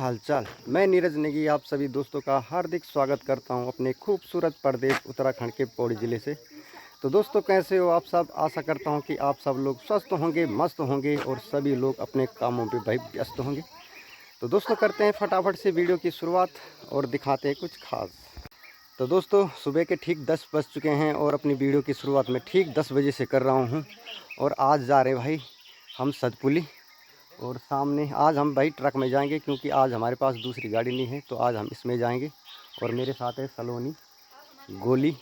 हाल चाल। मैं नीरज नेगी आप सभी दोस्तों का हार्दिक स्वागत करता हूं अपने खूबसूरत प्रदेश उत्तराखंड के पौड़ी ज़िले से। तो दोस्तों कैसे हो आप सब। आशा करता हूं कि आप सब लोग स्वस्थ होंगे, मस्त होंगे और सभी लोग अपने कामों पे भाई व्यस्त होंगे। तो दोस्तों करते हैं फटाफट से वीडियो की शुरुआत और दिखाते हैं कुछ खास। तो दोस्तों सुबह के ठीक 10 बज चुके हैं और अपनी वीडियो की शुरुआत में ठीक 10 बजे से कर रहा हूँ। और आज जा रहे भाई हम सतपुली, और सामने आज हम भाई ट्रक में जाएंगे क्योंकि आज हमारे पास दूसरी गाड़ी नहीं है, तो आज हम इसमें जाएंगे। और मेरे साथ है सलोनी, गोली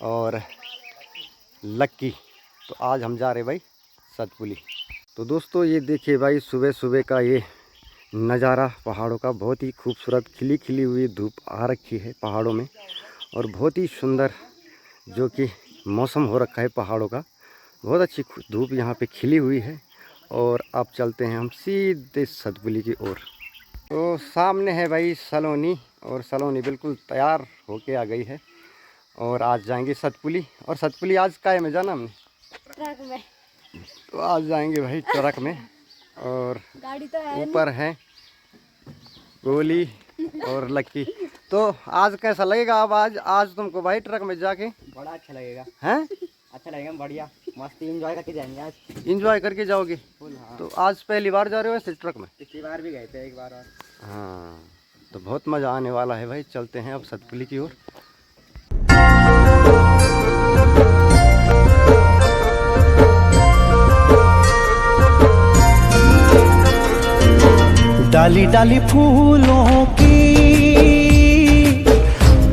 और लक्की। तो आज हम जा रहे भाई सतपुली। तो दोस्तों ये देखिए भाई सुबह सुबह का ये नज़ारा पहाड़ों का, बहुत ही खूबसूरत खिली खिली हुई धूप आ रखी है पहाड़ों में, और बहुत ही सुंदर जो कि मौसम हो रखा है पहाड़ों का। बहुत अच्छी धूप यहाँ पे खिली हुई है। और अब चलते हैं हम सीधे सतपुली की ओर। तो सामने है भाई सलोनी, और सलोनी बिल्कुल तैयार होके आ गई है और आज जाएंगे सतपुली। और सतपुली आज काय में जाना हमने? ट्रक में। तो आज जाएंगे भाई ट्रक में। और गाड़ी तो है ऊपर है गोली और लक्की। तो आज कैसा लगेगा? अब आज तुमको भाई ट्रक में जाके बड़ा अच्छा लगेगा। हैं? अच्छा लगेगा, बढ़िया मस्त एंजॉय करके जाएंगे आज। इंजॉय करके जाओगे? हाँ। तो आज पहली बार जा रहे हो ऐसे ट्रक में? पिछली बार भी गए थे एक बार और। हाँ, तो बहुत मज़ा आने वाला है भाई। चलते हैं अब सतपुली की ओर। डाली डाली फूलों की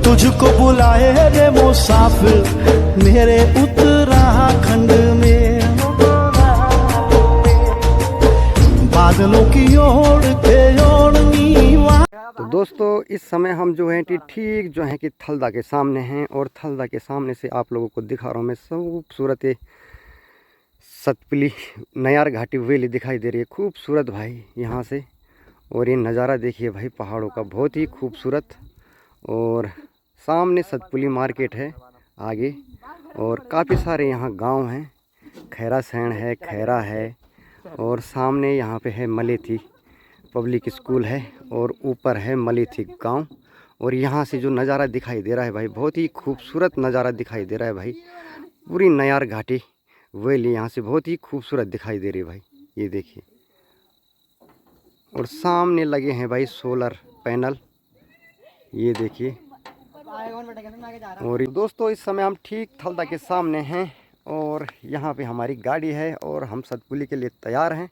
तुझको बुलाए रे मुसाफिर मेरे उत्तराखंड में, बादलों की ओर के ओढ़नी। तो दोस्तों इस समय हम जो हैं ठीक जो है कि थलदा के सामने हैं, और थलदा के सामने से आप लोगों को दिखा रहा हूँ मैं खूबसूरत सतपुली नयार घाटी वैली दिखाई दे रही है। खूबसूरत भाई यहाँ से। और ये नज़ारा देखिए भाई पहाड़ों का, बहुत ही खूबसूरत। और सामने सतपुली मार्केट है आगे, और काफ़ी सारे यहाँ गांव हैं। खैरा सैण है, खैरा है, और सामने यहाँ पे है मलेथी पब्लिक स्कूल है, और ऊपर है मलेथी गांव। और यहाँ से जो नज़ारा दिखाई दे रहा है भाई, बहुत ही खूबसूरत नज़ारा दिखाई दे रहा है भाई। पूरी नयार घाटी वैली यहाँ से बहुत ही खूबसूरत दिखाई दे रही है भाई, ये देखिए। और सामने लगे हैं भाई सोलर पैनल, ये देखिए। और दोस्तों इस समय हम ठीक थलदा के सामने हैं, और यहाँ पे हमारी गाड़ी है और हम सतपुली के लिए तैयार हैं।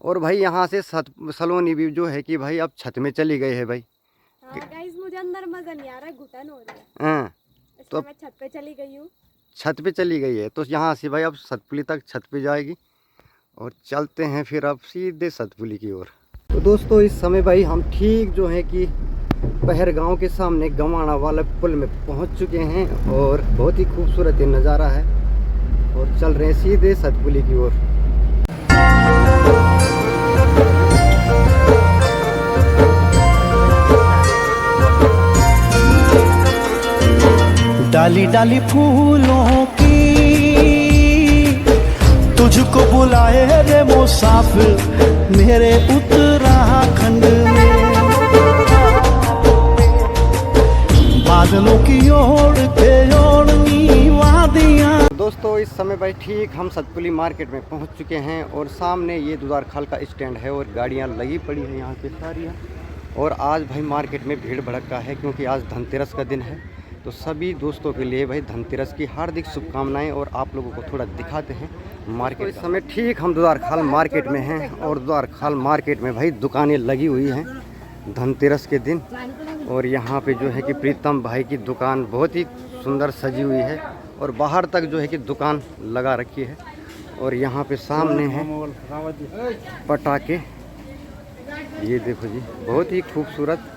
और भाई यहाँ से सलोनी भी जो है कि भाई अब छत में चली गई है भाई। हाँ गाइस, मुझे अंदर मजा नहीं आ रहा है, घुटन हो रही है। हाँ, तो मैं छत पे चली गई हूँ। छत पे चली गई है, तो यहाँ से भाई अब सतपुली तक छत पे जाएगी। और चलते हैं फिर अब सीधे सतपुली की ओर। तो दोस्तों इस समय भाई हम ठीक जो है कि पहर गांव के सामने गवाना वाला पुल में पहुंच चुके हैं, और बहुत ही खूबसूरत ये नज़ारा है। और चल रहे हैं सीधे सतपुली की ओर। डाली डाली फूलों की तुझको बुलाए रे मुसाफिर मेरे उत्तराखंड में, बादलों की ओर के ओढ़नी वादियाँ। दोस्तों इस समय भाई ठीक हम सतपुली मार्केट में पहुंच चुके हैं, और सामने ये दुधार खाल का स्टैंड है, और गाड़ियां लगी पड़ी हैं यहाँ पे सारी। और आज भाई मार्केट में भीड़ भड़का है क्योंकि आज धनतेरस का दिन है। तो सभी दोस्तों के लिए भाई धनतेरस की हार्दिक शुभकामनाएं। और आप लोगों को थोड़ा दिखाते हैं मार्केट। इस समय ठीक हम दुधार खाल मार्केट में हैं, और दुधार खाल मार्केट में भाई दुकानें लगी हुई हैं धनतेरस के दिन। और यहाँ पे जो है कि प्रीतम भाई की दुकान बहुत ही सुंदर सजी हुई है, और बाहर तक जो है कि दुकान लगा रखी है। और यहाँ पे सामने है पटाखे, ये देखो जी, बहुत ही खूबसूरत।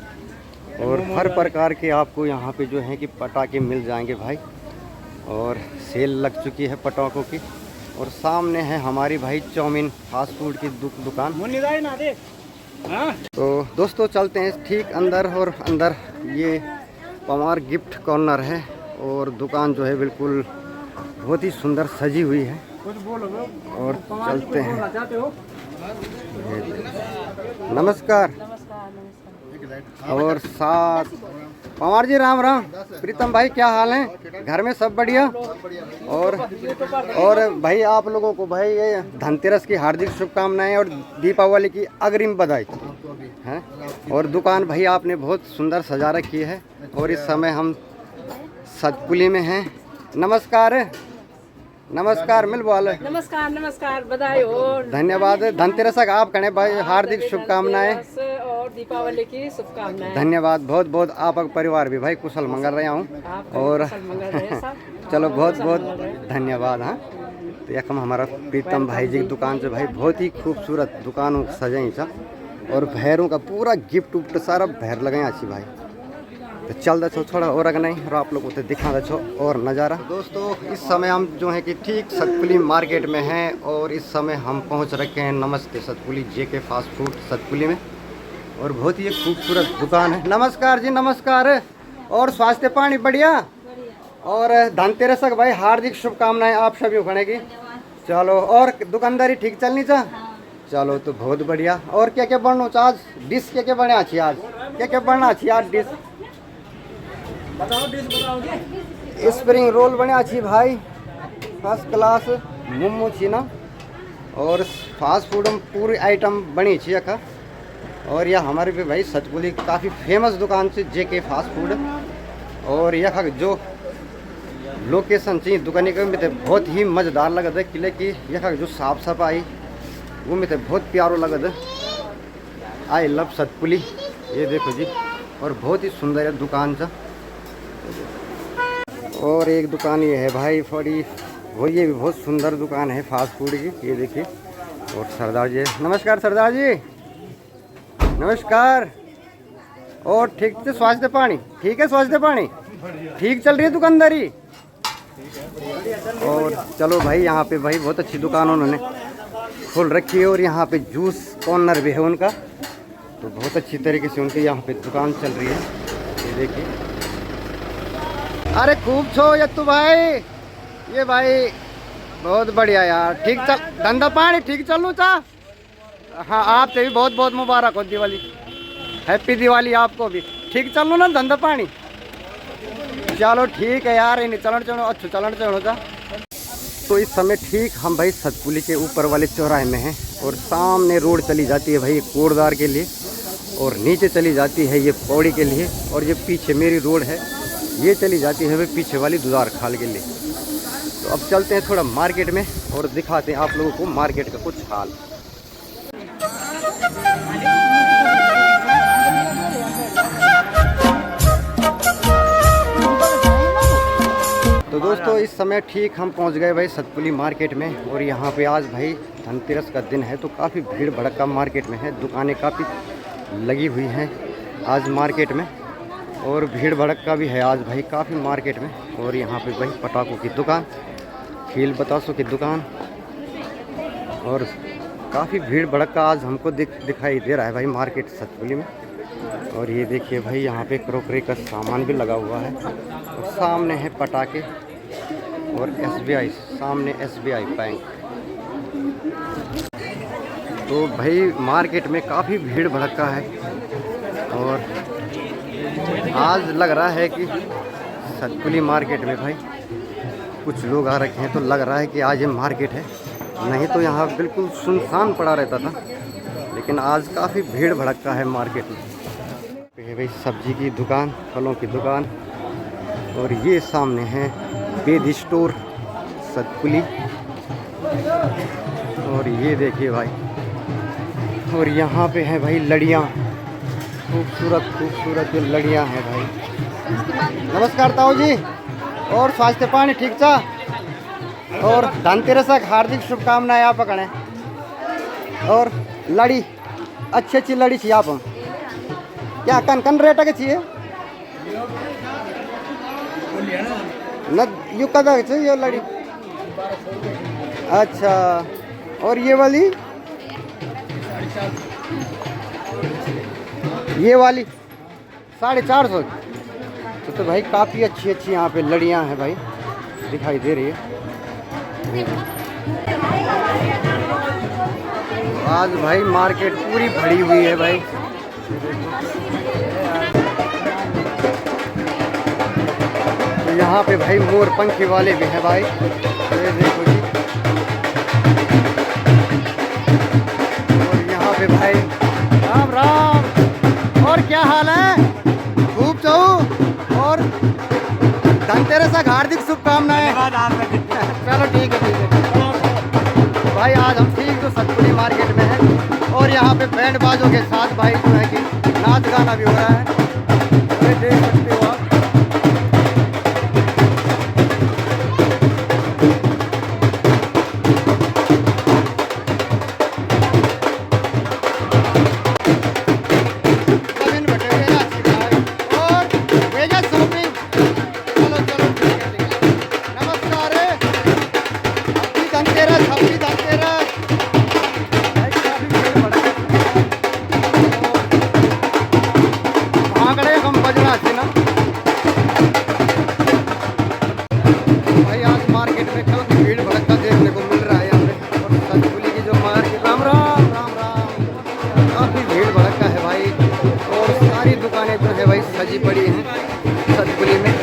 और हर प्रकार के आपको यहाँ पे जो है कि पटाखे मिल जाएंगे भाई। और सेल लग चुकी है पटाखों की। और सामने है हमारी भाई चाउमीन फास्ट फूड की दुकान। तो दोस्तों चलते हैं ठीक अंदर, और अंदर ये पवार गिफ्ट कॉर्नर है, और दुकान जो है बिल्कुल बहुत ही सुंदर सजी हुई है। और चलते हैं। नमस्कार। और 7 पवार जी राम राम। प्रीतम भाई क्या हाल है? घर में सब बढ़िया? और भाई आप लोगों को भाई ये धनतेरस की हार्दिक शुभकामनाएं और दीपावली की अग्रिम बधाई हैं। और दुकान भाई आपने बहुत सुंदर सजा रखी है। और इस समय हम सतपुली में हैं। नमस्कार नमस्कार मिल बोल। नमस्कार नमस्कार, बधाई हो। धन्यवाद। धनतेरस का आप कहें भाई हार्दिक शुभकामनाएं और दीपावली की शुभकामनाएं। धन्यवाद बहुत बहुत। आपका परिवार भी भाई कुशल मंगल रहा हूँ। और चलो बहुत बहुत धन्यवाद। हाँ तो यकम हमारा प्रीतम भाई जी की दुकान से भाई बहुत ही खूबसूरत दुकान सजाई था। और भैरों का पूरा गिफ्ट उफ्ट सारा भैर लगाए अच्छी भाई। तो चल दो थोड़ा और अगर नहीं और आप लोगों को दिखा दो और नज़ारा। दोस्तों इस समय हम जो है कि ठीक सतपुली मार्केट में हैं। और इस समय हम पहुंच रखे हैं नमस्ते सतपुली जेके फास्ट फूड सतपुली में। और बहुत ही खूबसूरत दुकान है। नमस्कार जी नमस्कार। और स्वास्थ्य पानी बढ़िया? और धनतेरस का भाई हार्दिक शुभकामनाएं आप सभी को की। चलो और दुकानदारी ठीक चलनी चाह? चलो तो बहुत बढ़िया। और क्या क्या बनना चाह आज? डिश क्या क्या बने अच्छी आज? क्या क्या बनना अच्छी आज डिश? स्प्रिंग रोल बने अच्छी भाई फर्स्ट क्लास। मोमो छी ना। और फास्ट फूड में पूरी आइटम बनी छी अखा। और यह हमारे भी भाई सतपुली काफ़ी फेमस दुकान से जेके फास्ट फूड। और यह जो लोकेशन चाहिए दुकान के में बहुत ही मज़ेदार लगता है। किले की यह जो साफ सफाई वो में बहुत प्यारो लगता है। I love Satpuli. ये देखो जी। और बहुत ही सुंदर है दुकान सा। और एक दुकान ये है भाई बड़ी वो, ये भी बहुत सुंदर दुकान है फास्ट फूड की। ये देखिए। और सरदार जी नमस्कार। सरदार जी नमस्कार। और ठीक से स्वास्थ्य पानी ठीक है? स्वास्थ्य पानी ठीक चल रही है दुकानदारी? और चलो भाई यहाँ पे भाई बहुत अच्छी दुकान उन्होंने खोल रखी है। और यहाँ पे जूस कॉर्नर भी है उनका। तो बहुत अच्छी तरीके से उनकी यहाँ पे दुकान चल रही है। ये देखिए। अरे खूब छो यत्तू भाई। ये भाई बहुत बढ़िया यार। ठीक चल धंधा पानी ठीक चलू चा? हाँ आपसे भी बहुत बहुत मुबारक हो दिवाली। हैप्पी दिवाली आपको भी। ठीक चलू ना धंधा पानी? चलो ठीक है यार। इन्हें चलन चढ़ो अच्छो चलन चढ़ो चा। तो इस समय ठीक हम भाई सतपुली के ऊपर वाले चौराहे में हैं। और सामने रोड चली जाती है भाई कोटद्वार के लिए। और नीचे चली जाती है ये पौड़ी के लिए। और ये पीछे मेरी रोड है ये चली जाती है भाई पीछे वाली दुधार खाल के लिए। तो अब चलते हैं थोड़ा मार्केट में और दिखाते हैं आप लोगों को मार्केट का कुछ हाल। तो दोस्तों इस समय ठीक हम पहुंच गए भाई सतपुली मार्केट में। और यहाँ पे आज भाई धनतेरस का दिन है तो काफ़ी भीड़ भड़का मार्केट में है। दुकानें काफ़ी लगी हुई हैं आज मार्केट में। और भीड़ भड़का भी है आज भाई काफ़ी मार्केट में। और यहाँ पे भाई पटाखों की दुकान, खील बतासों की दुकान। और काफ़ी भीड़ भड़का आज हमको दिखाई दे रहा है भाई मार्केट सतपुली में। और ये देखिए भाई यहाँ पे क्रोकरी का सामान भी लगा हुआ है। और सामने है पटाखे। और SBI सामने SBI बैंक। तो भाई मार्केट में काफ़ी भीड़ भड़का है। और आज लग रहा है कि सतपुली मार्केट में भाई कुछ लोग आ रखे हैं। तो लग रहा है कि आज ये मार्केट है। नहीं तो यहाँ बिल्कुल सुनसान पड़ा रहता था। लेकिन आज काफ़ी भीड़ भड़का है मार्केट में। ये भाई सब्जी की दुकान, फलों की दुकान। और ये सामने है वेद स्टोर सतपुली। और ये देखिए भाई। और यहाँ पे है भाई लड़ियाँ, खूबसूरत खूबसूरत ये लड़ियाँ हैं भाई। नमस्कार ताऊ जी। और स्वास्थ्य पानी ठीक चा? और धनतेरस की हार्दिक शुभकामनाएं आप करें। और लड़ी अच्छी अच्छी लड़ी चाहिए आप क्या कन कन रेट के चाहिए न? यू कदा चाहिए लड़ी? अच्छा। और ये वाली ये वाली 450। तो भाई काफ़ी अच्छी अच्छी यहाँ पे लड़ियाँ हैं भाई दिखाई दे रही है। आज भाई मार्केट पूरी भरी हुई है भाई तो यहाँ पे भाई मोर पंखी वाले भी हैं भाई, ये देखो जी। और यहाँ पे भाई राम राम, और क्या हाल है? खूब चाहू और धनतेरस का हार्दिक शुभकामनाएं। चलो ठीक है भाई। आज हम ठीक जो सतपुड़ी मार्केट में हैं और यहाँ पे बैंड बाजों के साथ भाई जो है कि नाच गाना भी हो रहा है, ये देख सकते हो आप। भाई आज मार्केट में काफी भीड़ भड़का देखने को मिल रहा है यहाँ पे। और सतपुली की जो मार्केट, राम राम राम राम, काफी भीड़ भड़का है भाई। और सारी दुकानें जो है भाई सजी पड़ी हैं सतपुली में।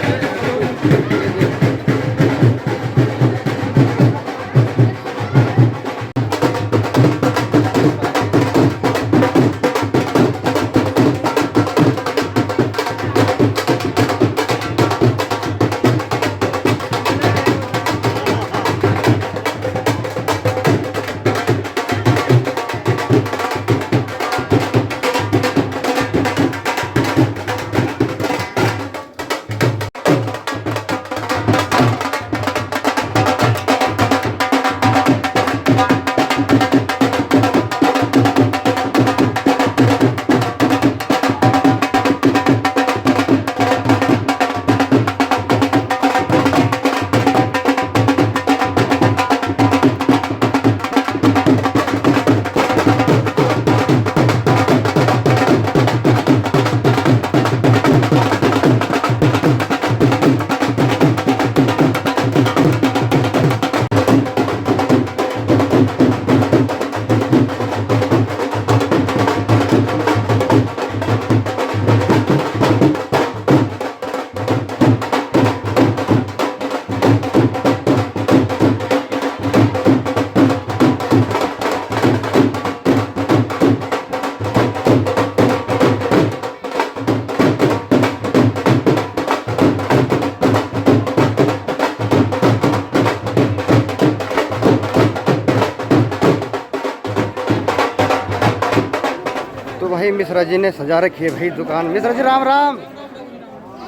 भाई मिश्रा जी ने सजा रखी है भाई दुकान। मिश्रा जी राम राम,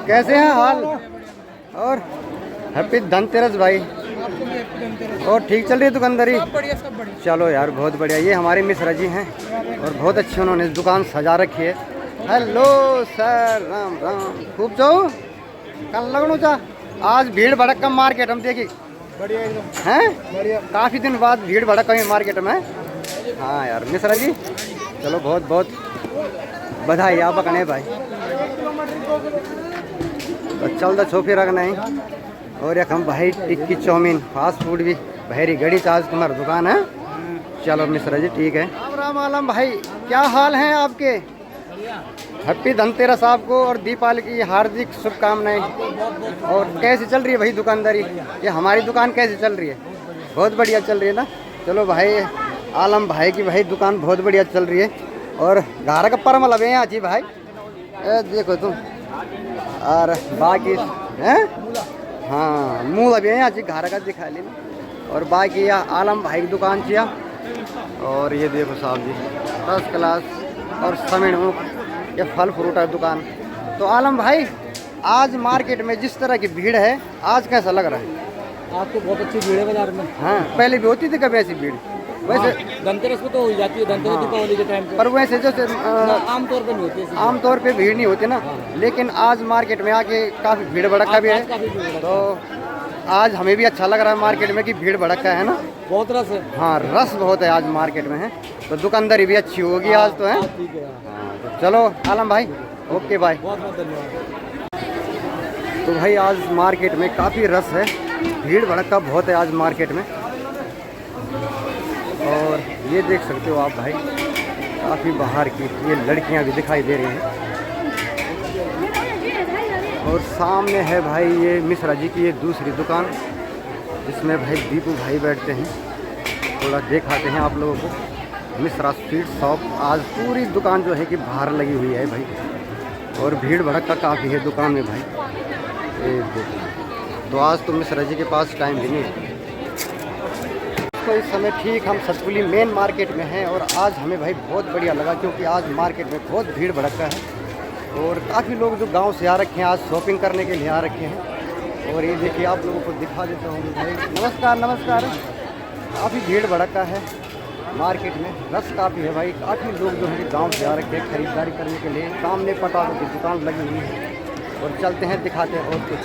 कैसे हैं हाल? और हैप्पी धनतेरस भाई। और ठीक चल रही है दुकानदारी? चलो यार बहुत बढ़िया। ये हमारे मिश्रा जी हैं और बहुत अच्छी उन्होंने दुकान सजा रखी है। Hello sir, Ram Ram. खूब जाओ कल लगनू चा। आज भीड़ भड़क मार्केट हम देखी बढ़िया एकदम हैं, बढ़िया। काफ़ी दिन बाद भीड़ भड़क मार्केट में। हाँ यार मिश्रा जी, चलो बहुत बहुत बधाई आप कने भाई। तो चल छो फिर रखना है। और एक हम भाई टिक्की चाउमीन फास्ट फूड भी बहरी गड़ी चार्ज तुम्हारी दुकान है। चलो मिश्रा जी ठीक है। राम राम आलम भाई, क्या हाल हैं आपके? हैप्पी धनतेरस आपको और दीपावली की हार्दिक शुभकामनाएं। और कैसे चल रही है भाई दुकानदारी? ये हमारी दुकान कैसे चल रही है? बहुत बढ़िया चल रही है ना। चलो भाई आलम भाई की भाई दुकान बहुत बढ़िया चल रही है। और घर का परम लगे यहाँ जी भाई, देखो तुम। और बाकी हैं, हाँ मुँह लगे यहाँ जी घर का दिखा लेना। और बाकी यह आलम भाई की दुकान थी। और ये देखो साहब जी फर्स्ट क्लास और समीण ये फल फ्रूट का दुकान। तो आलम भाई आज मार्केट में जिस तरह की भीड़ है आज कैसा लग रहा है? आज तो बहुत अच्छी भीड़ है बाजार में। हाँ पहले भी होती थी कभी ऐसी भीड़? वैसे धनतेरस पे तो हो जाती है, धनतेरस दीपावली के टाइम पे। पर वैसे जैसे आमतौर पे नहीं होती है। आमतौर पे भीड़ नहीं होती ना। लेकिन आज मार्केट में आके काफ़ी भीड़ भड़का भी है। काफी भीड़ है। तो आज हमें भी अच्छा लग रहा है मार्केट में कि भीड़ भड़का है ना। बहुत रस है। हाँ रस बहुत है आज मार्केट में है। तो दुकानदारी भी अच्छी होगी आज तो है। ठीक है। हाँ, तो चलो आलम भाई ओके बाय। बहुत बहुत धन्यवाद। तो भाई आज मार्केट में काफ़ी रस है, भीड़ भड़का बहुत है आज मार्केट में। और ये देख सकते हो आप भाई काफ़ी बाहर की ये लड़कियां भी दिखाई दे रही हैं। और सामने है भाई ये मिश्रा जी की ये दूसरी दुकान, जिसमें भाई दीपू भाई बैठते हैं। थोड़ा दिखाते हैं आप लोगों को। मिश्रा स्वीट शॉप आज पूरी दुकान जो है कि बाहर लगी हुई है भाई, और भीड़ भड़का काफ़ी है दुकान में भाई। ये देखो, तो आज तो मिश्रा जी के पास टाइम भी नहीं है। तो इस समय ठीक हम सतपुली मेन मार्केट में हैं, और आज हमें भाई बहुत बढ़िया लगा, क्योंकि आज मार्केट में बहुत भीड़ भड़का है और काफ़ी लोग जो गांव से आ रखे हैं आज शॉपिंग करने के लिए आ रखे हैं। और ये देखिए आप लोगों को दिखा देता हूँ भाई। नमस्कार नमस्कार। काफ़ी भीड़ भड़का है मार्केट में, रश काफ़ी है भाई। काफ़ी लोग जो है गांव से आ रखे हैं खरीदारी करने के लिए। सामने पटाखों की दुकान लगी हुई है, और चलते हैं दिखाते हैं और कुछ।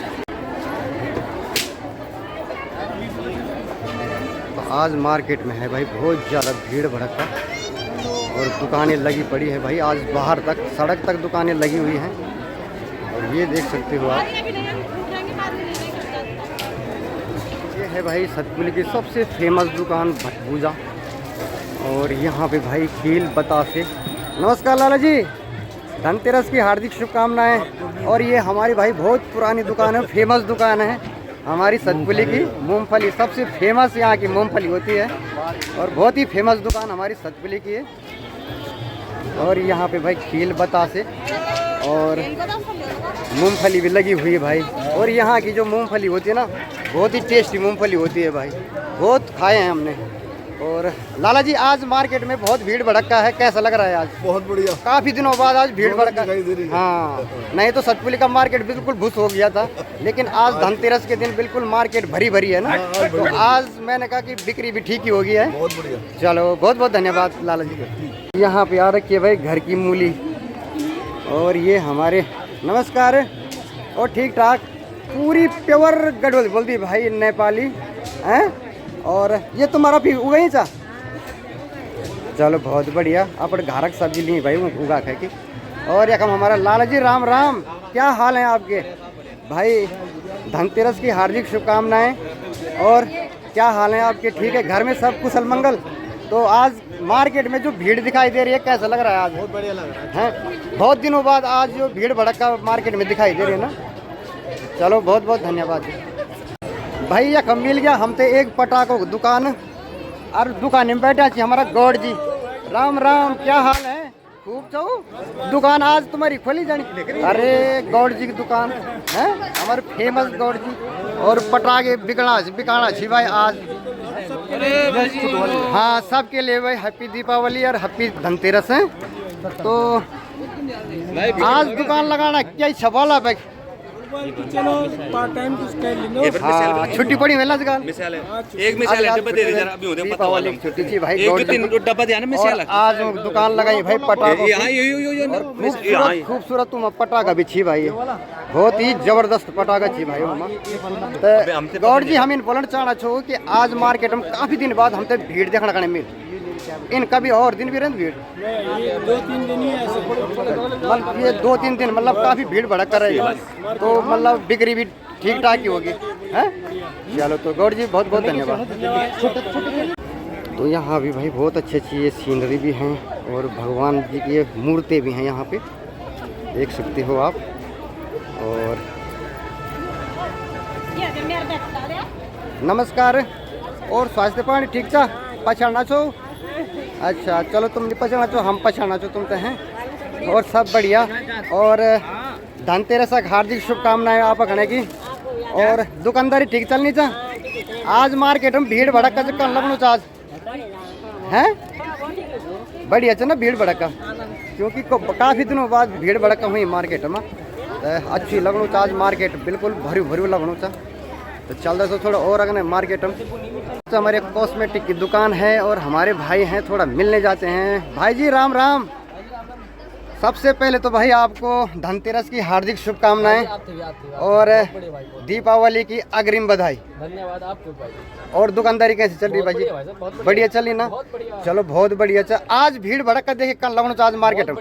तो आज मार्केट में है भाई बहुत ज़्यादा भीड़ भड़का, और दुकानें लगी पड़ी है भाई। आज बाहर तक सड़क तक दुकानें लगी हुई हैं, और ये देख सकते हो आप। ये है भाई सतपुली की सबसे फेमस दुकान भटभूजा, और यहाँ पे भाई खील बतासे। नमस्कार लाला जी, धनतेरस की हार्दिक शुभकामनाएं। और ये हमारी भाई बहुत पुरानी दुकान है, फेमस दुकान है हमारी सतपुली की। मूंगफली सबसे फेमस यहाँ की मूंगफली होती है, और बहुत ही फेमस दुकान हमारी सतपुली की है। और यहाँ पे भाई खील बतासे और मूंगफली भी लगी हुई है भाई। और यहाँ की जो मूंगफली होती है ना, बहुत ही टेस्टी मूंगफली होती है भाई, बहुत खाए हैं हमने। और लाला जी आज मार्केट में बहुत भीड़ भड़का है, कैसा लग रहा है आज? बहुत बढ़िया, काफी दिनों बाद आज भीड़ भड़का। दिखाई दे रही है। हाँ, नहीं तो सतपुली का मार्केट बिल्कुल भूस हो गया था, लेकिन आज धनतेरस के दिन बिल्कुल मार्केट भरी भरी है ना। तो आज मैंने कहा कि बिक्री भी ठीक ही हो गई है। बहुत बढ़िया। चलो बहुत बहुत धन्यवाद लाला जी को। यहाँ पे आ रखी है भाई घर की मूली, और ये हमारे नमस्कार। और ठीक ठाक पूरी प्योर गढ़वाल बोलती भाई, नेपाली हैं। और ये तुम्हारा भी उगा चा? चलो बहुत बढ़िया, अपन घारक सब्जी ली भाई उगा खा के। और यकम हमारा लाला जी, राम राम, क्या हाल है आपके भाई? धनतेरस की हार्दिक शुभकामनाएं। और क्या हाल है आपके? ठीक है, घर में सब कुशल मंगल? तो आज मार्केट में जो भीड़ दिखाई दे रही है कैसा लग रहा है आज? बहुत बढ़िया लग रहा है, बहुत दिनों बाद आज जो भीड़ भड़का मार्केट में दिखाई दे रही है ना। चलो बहुत बहुत धन्यवाद भाई। यह कम मिल गया हम तो एक पटाखों की दुकान, और दुकान में बैठा छी हमारा गौड़ जी। राम राम, क्या हाल है? खूब छो दुकान आज तुम्हारी खोली जानी? अरे गौड़ जी की दुकान है हमारे फेमस गौड़ जी। और पटाखे बिकाना छी भाई आज। हाँ, सबके लिए भाई हैप्पी दीपावली और हैप्पी धनतेरस है। तो आज दुकान लगाना क्या इच्छा बोला भाई? चलो पार्ट टाइम कुछ कर लेंगे। हाँ, छुट्टी पड़ी है आजकल। एक मिसाल है, डब्बा दे दे जरा, अभी होते पता वाला। दीपावली की छुट्टी थी भाई। एक तीन डब्बा दिया ना और मिसाल। आज दुकान लगाई भाई पटाखों की। यहाँ यो खूबसूरत तुम पटाखा भी छी भाई, बहुत ही जबरदस्त पटाखा छी भाई। तो गौड़ जी हम इन बोलना चाहना छो कि आज मार्केट में काफी दिन बाद हमसे भीड़ देखने का मिल। इन कभी और दिन भी रहती भीड़? ये 2-3 दिन ही ऐसे मतलब ये 2-3 दिन मतलब काफी भीड़ भड़क कर रही है, तो मतलब बिक्री भी ठीक ठाक ही होगी है। चलो तो गौड़ जी बहुत बहुत धन्यवाद। तो यहाँ भी भाई बहुत अच्छी अच्छी ये सीनरी भी हैं, और भगवान जी की मूर्तें भी हैं यहाँ पे, देख सकते हो आप। और नमस्कार। और स्वास्थ्य पानी ठीक था? पछाड़ना छो? अच्छा चलो, तुम नहीं पछाड़ना छो, हम पछाड़ना छो तुम तो हैं। और सब बढ़िया। और धनतेरस की हार्दिक शुभकामनाएं आप कहने की। और दुकानदारी ठीक चलनी चा? आज मार्केट में भीड़ भड़का चक्कर लगना चा आज है? बढ़िया चा ना भीड़ भड़का, क्योंकि काफ़ी दिनों बाद भीड़ भड़का हुई मार्केट में। अच्छी लगना चा आज मार्केट, बिल्कुल भरी भरी लगना चा। तो चल रहा तो थोड़ा और अगले मार्केट में। तो हमारे कॉस्मेटिक की दुकान है, और हमारे भाई हैं थोड़ा मिलने जाते हैं। भाई जी राम राम। सबसे पहले तो भाई आपको धनतेरस की हार्दिक शुभकामनाएं और दीपावली की अग्रिम बधाई। धन्यवाद आपको भाई। और दुकानदारी कैसी चल रही भाई जी? बढ़िया चल रही ना? चलो बहुत बढ़िया। चल आज भीड़ भड़का देखे कल लगना आज मार्केट में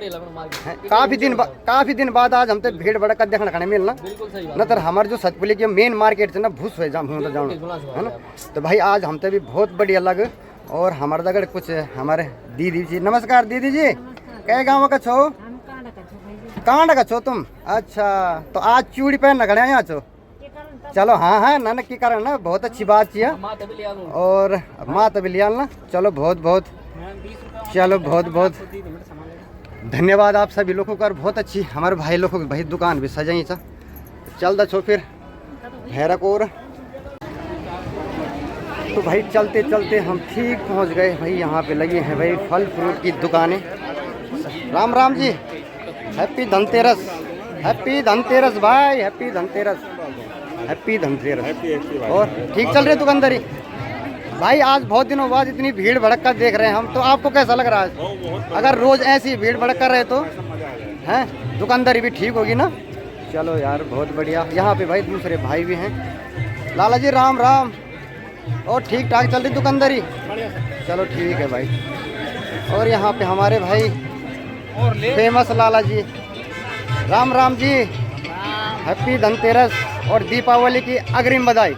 काफी दिन बाद आज हमसे भीड़ भड़का देखने खाने मिलना न, तो हमारे जो सतपुली की मेन मार्केट है ना भूस हो जाऊँ है ना। तो भाई आज हमसे भी बहुत बढ़िया लग। और हमारे दगड़ कुछ हमारे दीदी जी, नमस्कार दीदी जी। कै गाँव का छो? कांड का छो तुम? अच्छा, तो आज चूड़ी पहन खड़े यहाँ छो? चलो हाँ हाँ नानक की कारण ना, बहुत अच्छी बात है। और माँ तभी लिया ना, चलो बहुत बहुत, चलो बहुत बहुत धन्यवाद आप सभी लोगों का। बहुत अच्छी हमारे भाई लोगों की भाई दुकान भी सजाई सा। चल दा छो फिर भैरक और। तो भाई चलते चलते हम ठीक पहुंच गए भाई। यहाँ पे लगी हैं भाई फल फ्रूट की दुकानें। राम राम जी, हैप्पी धनतेरस, हैप्पी धनतेरस भाई, हैप्पी धनतेरस, हैप्पी धनतेरस। और ठीक चल रही है दुकानदारी भाई? आज बहुत दिनों बाद इतनी भीड़ भड़का देख रहे हैं हम, तो आपको कैसा लग रहा है? अगर रोज ऐसी भीड़ भड़का रहे तो हैं दुकानदारी भी ठीक होगी ना। चलो यार बहुत बढ़िया। यहाँ पे भाई दूसरे भाई भी हैं। लाला जी राम राम। और ठीक ठाक चल रही दुकानदारी? चलो ठीक है भाई। और यहाँ पे हमारे भाई फेमस लाला जी, राम राम जी, हैप्पी धनतेरस और दीपावली की अग्रिम बधाई।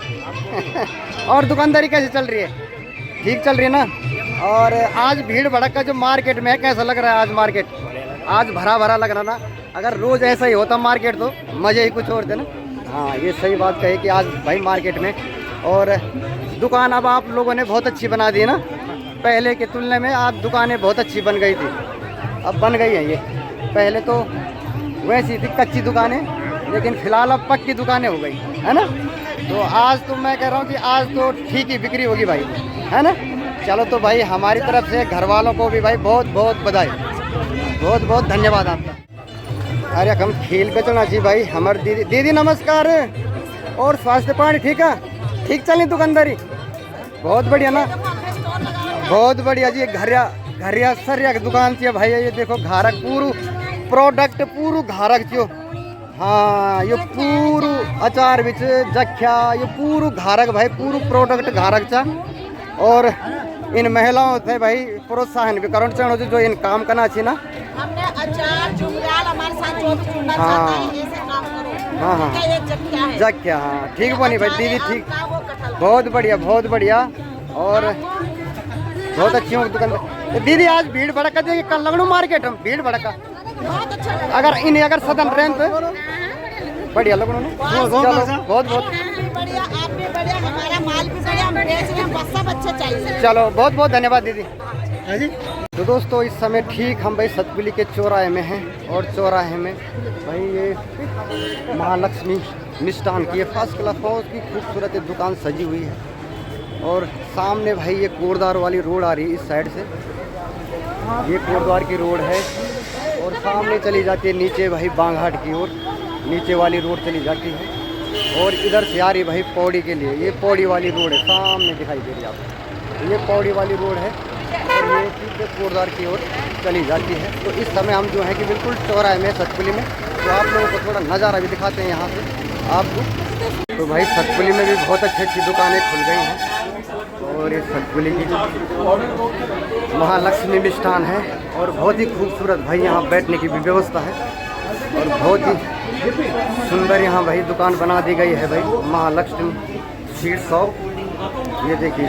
और दुकानदारी कैसे चल रही है? ठीक चल रही है ना। और आज भीड़ भड़का जो मार्केट में है कैसा लग रहा है? आज मार्केट आज भरा भरा लग रहा ना। अगर रोज़ ऐसा ही होता मार्केट तो मज़े ही कुछ और थे ना। हाँ ये सही बात कही कि आज भाई मार्केट में। और दुकान अब आप लोगों ने बहुत अच्छी बना दी ना, पहले की तुलना में आज दुकानें बहुत अच्छी बन गई थी, अब बन गई हैं ये। पहले तो वैसी थी कच्ची दुकानें, लेकिन फ़िलहाल अब पक्की दुकानें हो गई है ना। तो आज तो मैं कह रहा हूँ कि आज तो ठीक ही बिक्री होगी भाई, है ना। चलो तो भाई हमारी तरफ से घर वालों को भी भाई बहुत बहुत बधाई, बहुत बहुत धन्यवाद आपका। अरे हम खेल बेचना चाहिए भाई। हमारे दीदी, दीदी नमस्कार। और स्वास्थ्य पानी ठीक है? ठीक चल रही दुकानदारी? बहुत बढ़िया ना, बहुत बढ़िया जी। घरिया सरिया की दुकान थी भाई। ये देखो घारक पूरू प्रोडक्ट पूरू घारक थियो। हाँ ये पूरू अचार बिच जख्या, ये पूरू घारक भाई, पूरू प्रोडक्ट घारक चा। और इन महिलाओं से भाई प्रोत्साहन भी करण चाहो जो इन काम करना चाहिए ना। हमने अचार जुमराल हमारे साथ जो भी चुनना हाँ। चाहता है ऐसे काम करो। हाँ हाँ क्या ये जख्या है? जख्या, हाँ ठीक बनी भाई दीदी, ठीक का वो कटहल। बहुत बढ़िया, बहुत बढ़िया। और बहुत अच्छी हो दुकान। दीदी आज भीड़ भड़का देखिए, कल लगनू मार्केट हम भीड़ भड़का। बहुत अच्छा लगा। अगर इन्हें अगर सदन रेंट बढ़िया लगनू ना। चलो बहुत बहुत, हम भी बढ़िया, आप भी बढ़िया, हमारा माल भी बढ़िया, हम बेच रहे हैं, बस सब अच्छे चाहिए। चलो बहुत बहुत धन्यवाद दीदी। तो दोस्तों इस समय ठीक हम भाई सतपुली के चौराहे में हैं। और चौराहे में भाई ये महालक्ष्मी मिष्ठान की फर्स्ट क्लास बहुत की खूबसूरत दुकान सजी हुई है। और सामने भाई ये कोटद्वार वाली रोड आ रही है इस साइड से, ये कोटद्वार की रोड है। और सामने चली जाती है नीचे भाई बांघाट की ओर, नीचे वाली रोड चली जाती है। और इधर से आ रही भाई पौड़ी के लिए, ये पौड़ी वाली रोड है सामने दिखाई दे रही है आपको, ये पौड़ी वाली रोड है। और ये सीधे कोटद्वार की ओर चली जाती है। तो इस समय हम जो है कि बिल्कुल चौराहे में सतपुली में, तो आप लोगों को थोड़ा नज़ारा भी दिखाते हैं यहाँ से आपको। तो भाई सतपुली में भी बहुत अच्छी अच्छी दुकानें खुल गई हैं। और ये सतपुली की महालक्ष्मी मिष्ठान है। और बहुत ही खूबसूरत भाई यहाँ बैठने की भी व्यवस्था है। और बहुत ही सुंदर यहाँ भाई दुकान बना दी गई है भाई, महालक्ष्मी स्वीट शॉप, ये देखिए।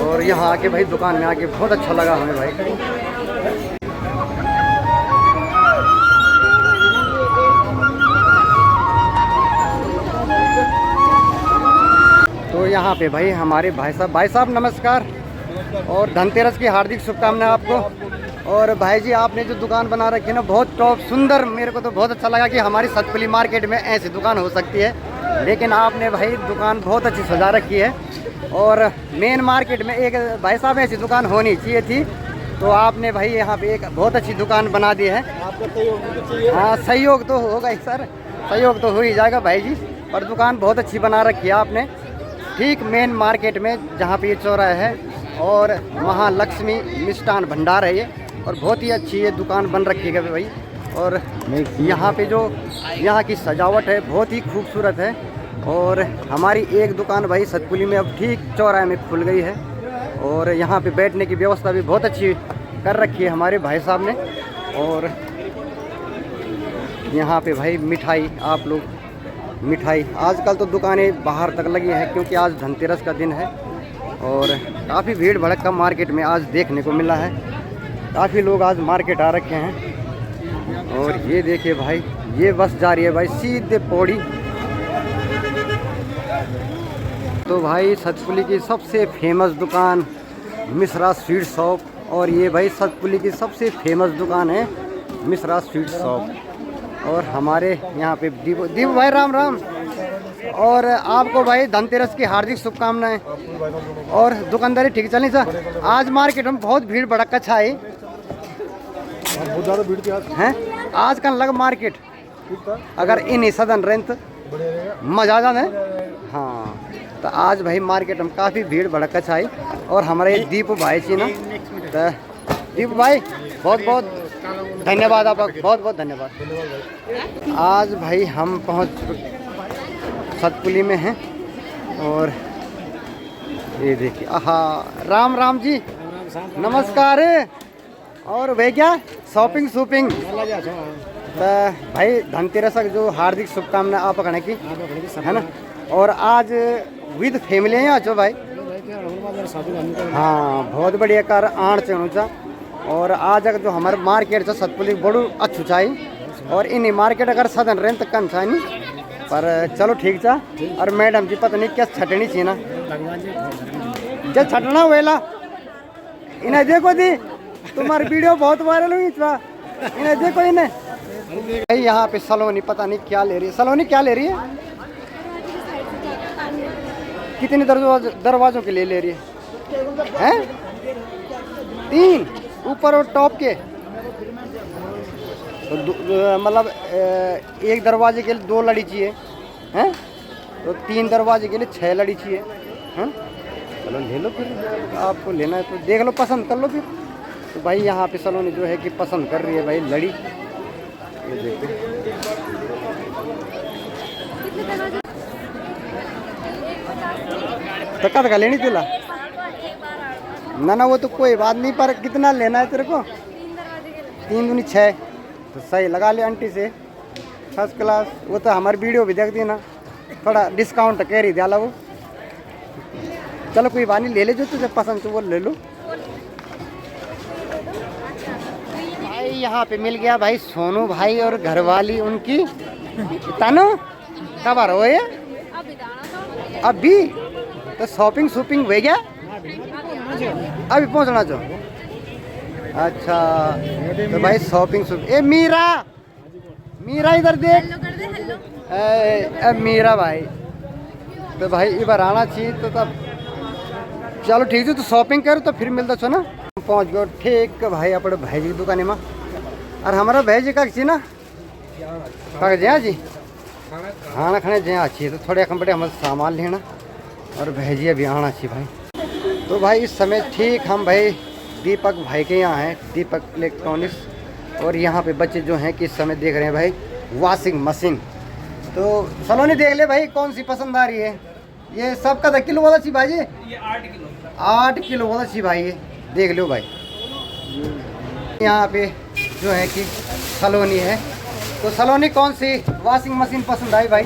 और यहाँ आके भाई दुकान में आके बहुत अच्छा लगा हमें भाई। तो यहाँ पे भाई हमारे भाई साहब नमस्कार और धनतेरस की हार्दिक शुभकामनाएं आपको। और भाई जी आपने जो दुकान बना रखी है ना बहुत टॉप सुंदर, मेरे को तो बहुत अच्छा लगा कि हमारी सतपुली मार्केट में ऐसी दुकान हो सकती है। लेकिन आपने भाई दुकान बहुत अच्छी सजा रखी है। और मेन मार्केट में एक भाई साहब ऐसी दुकान होनी चाहिए थी, तो आपने भाई यहाँ पे एक बहुत अच्छी दुकान बना दी है। आपका सहयोग। हाँ सहयोग तो होगा ही सर, सहयोग तो हो ही जाएगा भाई जी। और दुकान बहुत अच्छी बना रखी है आपने, ठीक मेन मार्केट में जहाँ पे ये चौराहा है। और महालक्ष्मी मिष्ठान भंडार है ये, और बहुत ही अच्छी ये दुकान बन रखी है भाई। और यहाँ पे जो यहाँ की सजावट है बहुत ही खूबसूरत है। और हमारी एक दुकान भाई सतपुली में अब ठीक चौराहे में खुल गई है। और यहाँ पे बैठने की व्यवस्था भी बहुत अच्छी कर रखी है हमारे भाई साहब ने। और यहाँ पे भाई मिठाई, आप लोग मिठाई, आजकल तो दुकानें बाहर तक लगी हैं क्योंकि आज धनतेरस का दिन है। और काफ़ी भीड़ भड़का मार्केट में आज देखने को मिला है। काफ़ी लोग आज मार्केट आ रखे हैं। और ये देखिए भाई, ये बस जा रही है भाई सीधे पौड़ी। तो भाई सतपुली की सबसे फेमस दुकान मिश्रा स्वीट शॉप, और ये भाई सतपुली की सबसे फेमस दुकान है मिश्रा स्वीट शॉप। और हमारे यहाँ पे दीपू भाई राम राम। और आपको भाई धनतेरस की हार्दिक शुभकामनाएं। और दुकानदारी ठीक चलनी सर। आज मार्केट में बहुत भीड़ भड़का है, हैं आज का लग मार्केट। अगर इन सदन रेंत मजा आ जाना है। हाँ, तो आज भाई मार्केट में काफ़ी भीड़ भड़का है। और हमारे दीपू भाई छी ना, तो दीपू भाई बहुत बहुत धन्यवाद, आपका बहुत बहुत धन्यवाद। आज भाई हम पहुँच सतपुली में हैं। और ये देखिए, आहा राम राम जी, नमस्कार। और भैया शॉपिंग शूपिंग तो भाई धनतेरस जो हार्दिक शुभकामनाएं आप कहने की है ना। और आज विद फैमिली हैं आज भाई। हाँ, बहुत बढ़िया कार आण चा। और आज अगर जो हमारे मार्केट से सतपुली बड़ू अच्छू चाहिए। और इन मार्केट अगर सदन रें तो कम चाहिए नहीं, पर चलो ठीक चा। और मैडम जी पता नहीं क्या छटनी चाहिए ना, जब छटना वेला इन्हें देखो दी, तुम्हारी वीडियो बहुत वायरल हुई था, इन्हें देखो इन्हें। भाई यहाँ पे सलोनी पता नहीं क्या ले रही है। सलोनी क्या ले रही है? कितने दरवाजों के लिए ले रही है? हैं? 3 ऊपर और टॉप के। तो मतलब एक दरवाजे के लिए 2 लड़ी चाहिए, हैं? तो 3 दरवाजे के लिए 6 लड़ी चाहिए, हैं? चलो ले लो फिर, आपको लेना है तो देख लो, पसंद कर लो फिर। तो भाई यहाँ पे सलोनी जो है कि पसंद कर रही है भाई लड़ी। ये देखो, तो का लेनी तुला ना वो तो कोई बात नहीं, पर कितना लेना है तेरे को? 3 दूनी 6। तो सही लगा ले आंटी से, फर्स्ट क्लास। वो तो हमारी वीडियो भी देखती ना, थोड़ा डिस्काउंट कह रही दिया वो। चलो कोई बात नहीं, ले ले जो तुझे पसंद तो वो ले लो। भाई यहाँ पे मिल गया भाई सोनू भाई और घरवाली उनकी। तानो कब आ रहे हो ये? अभी तो शॉपिंग शूपिंग हो गया, अभी पहुँचना चाहो? अच्छा, तो भाई शॉपिंग शूपिंग। ए मीरा, मीरा इधर देख। ए मीरा भाई, तो भाई इधर आना चाहिए। तो तब चलो ठीक है, तो शॉपिंग करो तो फिर मिलता छो ना। पहुँच गए ठीक भाई अपने भाई जी की दुकान में। और हमारा भाई जी का छी ना का जया जी खाना खाने जया अच्छी है, तो थोड़े कम बड़े हमारे सामान लेना। और भाई जी अभी आना चाहिए भाई। तो भाई इस समय ठीक हम भाई दीपक भाई के यहाँ हैं, दीपक इलेक्ट्रॉनिक्स। और यहाँ पे बच्चे जो हैं कि इस समय देख रहे हैं भाई वॉशिंग मशीन। तो सलोनी देख ले भाई कौन सी पसंद आ रही है। ये सब का किलो वाला ची भाई जी? ये 8 किलो वाला ची भाई, ये देख लो भाई। यहाँ पे जो है कि सलोनी है। तो सलोनी कौन सी वॉशिंग मशीन पसंद आई भाई?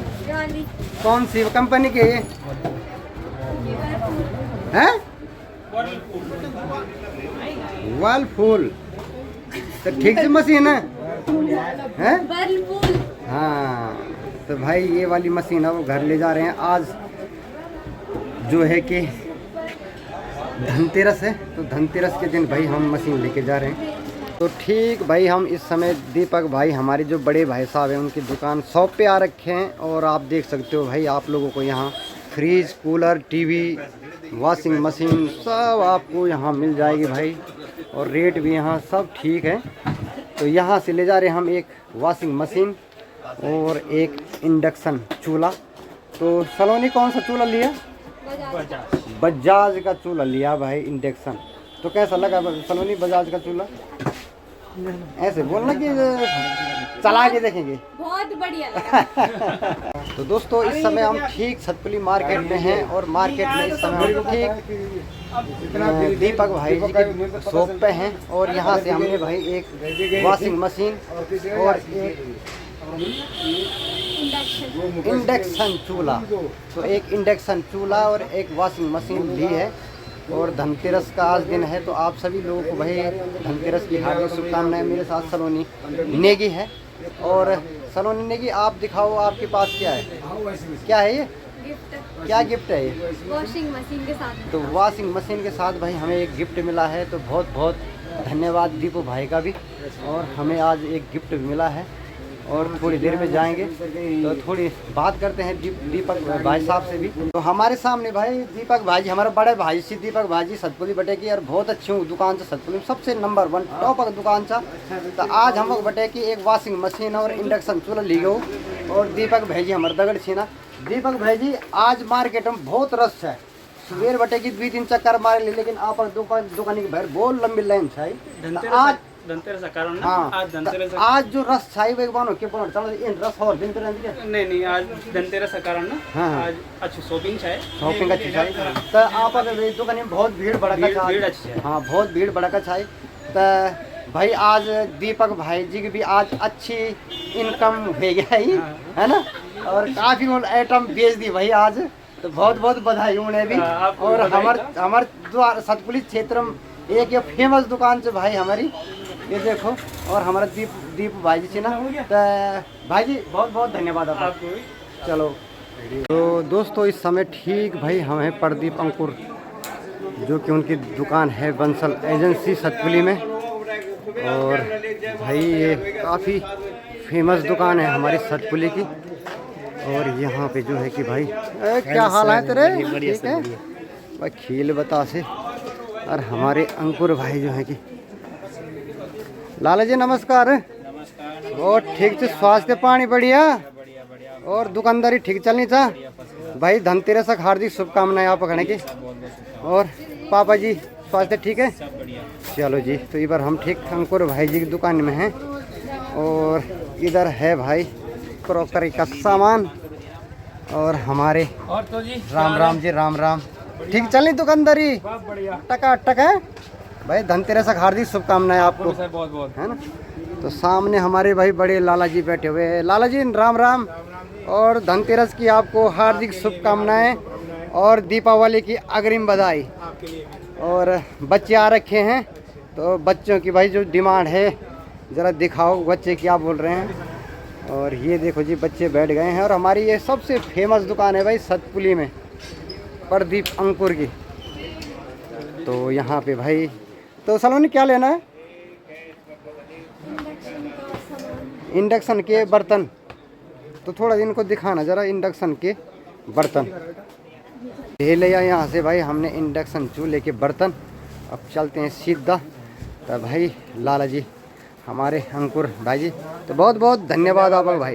कौन सी कंपनी की है? हैं? वर्लपूल। तो ठीक से मशीन है, हैं? हाँ, तो भाई ये वाली मशीन है वो घर ले जा रहे हैं। आज जो है कि धनतेरस है, तो धनतेरस के दिन भाई हम मशीन लेके जा रहे हैं। तो ठीक भाई हम इस समय दीपक भाई हमारे जो बड़े भाई साहब हैं उनकी दुकान शॉप पे आ रखे हैं। और आप देख सकते हो भाई आप लोगों को यहाँ fridge, cooler, TV, washing machine सब आपको यहाँ मिल जाएगी भाई। और रेट भी यहाँ सब ठीक है। तो यहाँ से ले जा रहे हैं हम एक वॉशिंग मशीन और एक इंडक्शन चूल्हा। तो सलोनी कौन सा चूल्हा लिया? बजाज का चूल्हा लिया भाई इंडक्शन। तो कैसा लगा सलोनी बजाज का चूल्हा? ऐसे बोलना कि चला के देखेंगे। बहुत बढ़िया लगा। तो दोस्तों इस समय हम ठीक सतपुली मार्केट में हैं। और मार्केट में इस समय हम ठीक दीपक भाई जी की शॉप पे हैं। और यहाँ से हमने भाई एक वॉशिंग मशीन और एक इंडक्शन चूल्हा, तो एक इंडक्शन चूल्हा और एक वॉशिंग मशीन ली है। और धनतेरस का आज दिन है, तो आप सभी लोगों को भाई धनतेरस की हार्दिक शुभकामनाएं। मेरे साथ सलोनी नेगी है। और सलोनी नेगी, आप दिखाओ आपके पास क्या है, क्या है ये, गिफ्ट क्या गिफ्ट है ये? वॉशिंग मशीन के साथ। तो वॉशिंग मशीन के साथ भाई हमें एक गिफ्ट मिला है, तो बहुत बहुत धन्यवाद दीपू भाई का भी। और हमें आज एक गिफ्ट मिला है और थोड़ी देर में जाएंगे तो थोड़ी बात करते हैं दीपक भाई साहब से भी। तो हमारे सामने भाई दीपक भाई जी, हमारे बड़े भाई से दीपक भाई जी सतपुली बटे की, और बहुत अच्छी दुकान से सतपुली सबसे नंबर 1 टॉप दुकान था। तो आज हम लोग बटे की एक वॉशिंग मशीन और इंडक्शन चूल्हा ली गो। और दीपक भाई जी हमारे दगड़ छीना। दीपक भाई जी, आज मार्केट में बहुत रस है, सुबह बटे की 2-3 चक्कर मार ली, लेकिन आप दुकान की भर बहुत लंबी लाइन है। आज धनतेरस का कारण ना, हाँ, आज धनतेरस आज जो रस छाई वो एक बार के बोल चलो इन रस और दिन तरह की नहीं आज धनतेरस का कारण ना, हाँ। आज अच्छी शॉपिंग है, शॉपिंग अच्छी छाई। तो आप अगर दुकान में बहुत भीड़ भड़का छाई, भीड़ अच्छी है। हाँ बहुत भीड़ भड़का छाई। तो भाई आज दीपक भाई जी की भी आज अच्छी इनकम हो गया ही है ना, और काफी आइटम बेच दी भाई आज। तो बहुत बहुत बधाई उन्हें भी। और हमारे सतपुली क्षेत्र में एक ये फेमस दुकान से भाई हमारी, ये देखो। और हमारा दीप भाई जी ना, तो भाई जी बहुत बहुत धन्यवाद आपको। चलो तो दोस्तों, इस समय ठीक भाई हमें प्रदीप अंकुर, जो कि उनकी दुकान है बंसल एजेंसी सतपुली में। और भाई ये काफ़ी फेमस दुकान है हमारी सतपुली की। और यहाँ पे जो है कि भाई क्या हाल है तेरे, ठीक है भाई, खील बता से। और हमारे अंकुर भाई जो है कि, लाला जी नमस्कार। और ठीक से स्वास्थ्य पानी बढ़िया, और दुकानदारी ठीक चलनी चा भाई। धनतेरस की हार्दिक शुभकामनाएं आप कहने की। और पापा जी स्वास्थ्य ठीक है? चलो जी, तो इधर हम ठीक अंकुर भाई जी की दुकान में हैं। और इधर है भाई क्रॉकरी का सामान। और हमारे और तो जी राम राम जी, राम राम। ठीक चलनी दुकानदारी टकाटक है भाई। धनतेरस की हार्दिक शुभकामनाएं आपको, बहुत बहुत है ना। तो सामने हमारे भाई बड़े लाला जी बैठे हुए हैं। लाला जी राम राम, और धनतेरस की आपको हार्दिक शुभकामनाएं और दीपावली की अग्रिम बधाई। और बच्चे आ रखे हैं, तो बच्चों की भाई जो डिमांड है ज़रा दिखाओ, बच्चे क्या बोल रहे हैं। और ये देखो जी बच्चे बैठ गए हैं। और हमारी ये सबसे फेमस दुकान है भाई सतपुली में, प्रदीप अंकुर की। तो यहाँ पे भाई, तो सलोनी क्या लेना है? इंडक्शन के बर्तन, तो थोड़ा इनको दिखाना ज़रा इंडक्शन के बर्तन। ले लिया यहाँ से भाई हमने इंडक्शन चूल्हे के बर्तन। अब चलते हैं सीधा। तो भाई लाला जी हमारे अंकुर भाई जी, तो बहुत बहुत धन्यवाद आप भाई,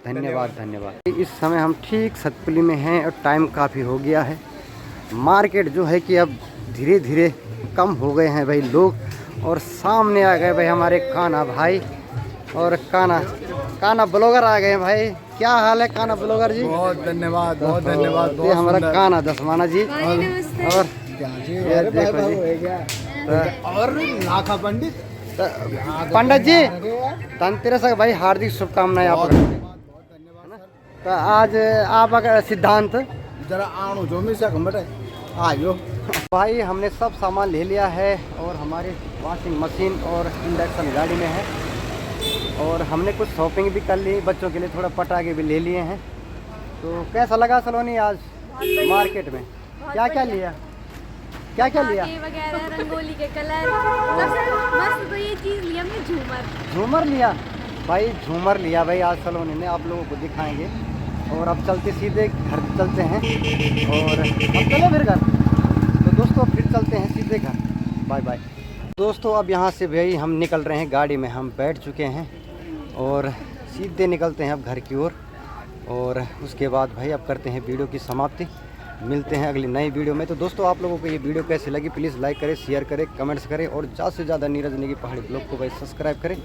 धन्यवाद धन्यवाद। इस समय हम ठीक सतपुली में हैं और टाइम काफ़ी हो गया है। मार्केट जो है कि अब धीरे धीरे कम हो गए हैं भाई लोग। और सामने आ गए भाई हमारे काना भाई, और काना ब्लॉगर आ गए हैं भाई। क्या हाल है काना ब्लॉगर जी? बहुत धन्यवाद, बहुत धन्यवाद। ये हमारा काना दसमाना जी। और ये देखो जी, और लाखा पंडित पंडित जी धनतेरस का भाई हार्दिक शुभकामनाएं आप। तो आज आप अगर सिद्धांत जरा आणो जो मिसा कमरे आयो भाई, हमने सब सामान ले लिया है। और हमारे वॉशिंग मशीन और इंडक्शन गाड़ी में है। और हमने कुछ शॉपिंग भी कर ली, बच्चों के लिए थोड़ा पटाखे भी ले लिए हैं। तो कैसा लगा सलोनी आज मार्केट में? क्या क्या लिया, क्या क्या लिया? पटाखे वगैरह, रंगोली के कलर, सबसे मस्त तो ये चीज लिया हमने, झूमर। झूमर लिया भाई, झूमर लिया भाई आज सलोनी ने, आप लोगों को दिखाएंगे। और अब चलते सीधे घर चलते हैं। और अब चलो फिर घर, तो दोस्तों फिर चलते हैं सीधे घर। बाय बाय दोस्तों। अब यहाँ से भाई हम निकल रहे हैं, गाड़ी में हम बैठ चुके हैं और सीधे निकलते हैं अब घर की ओर। और उसके बाद भाई अब करते हैं वीडियो की समाप्ति। मिलते हैं अगली नई वीडियो में। तो दोस्तों आप लोगों को ये वीडियो कैसी लगी प्लीज़ लाइक करें, शेयर करें, कमेंट्स करें, और ज़्यादा से ज़्यादा नीरज नेगी पहाड़ी ब्लॉग को भाई सब्सक्राइब करें।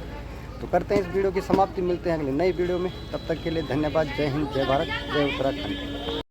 तो करते हैं इस वीडियो की समाप्ति, मिलते हैं अगली नई वीडियो में। तब तक के लिए धन्यवाद। जय हिंद, जय भारत, जय उत्तराखंड।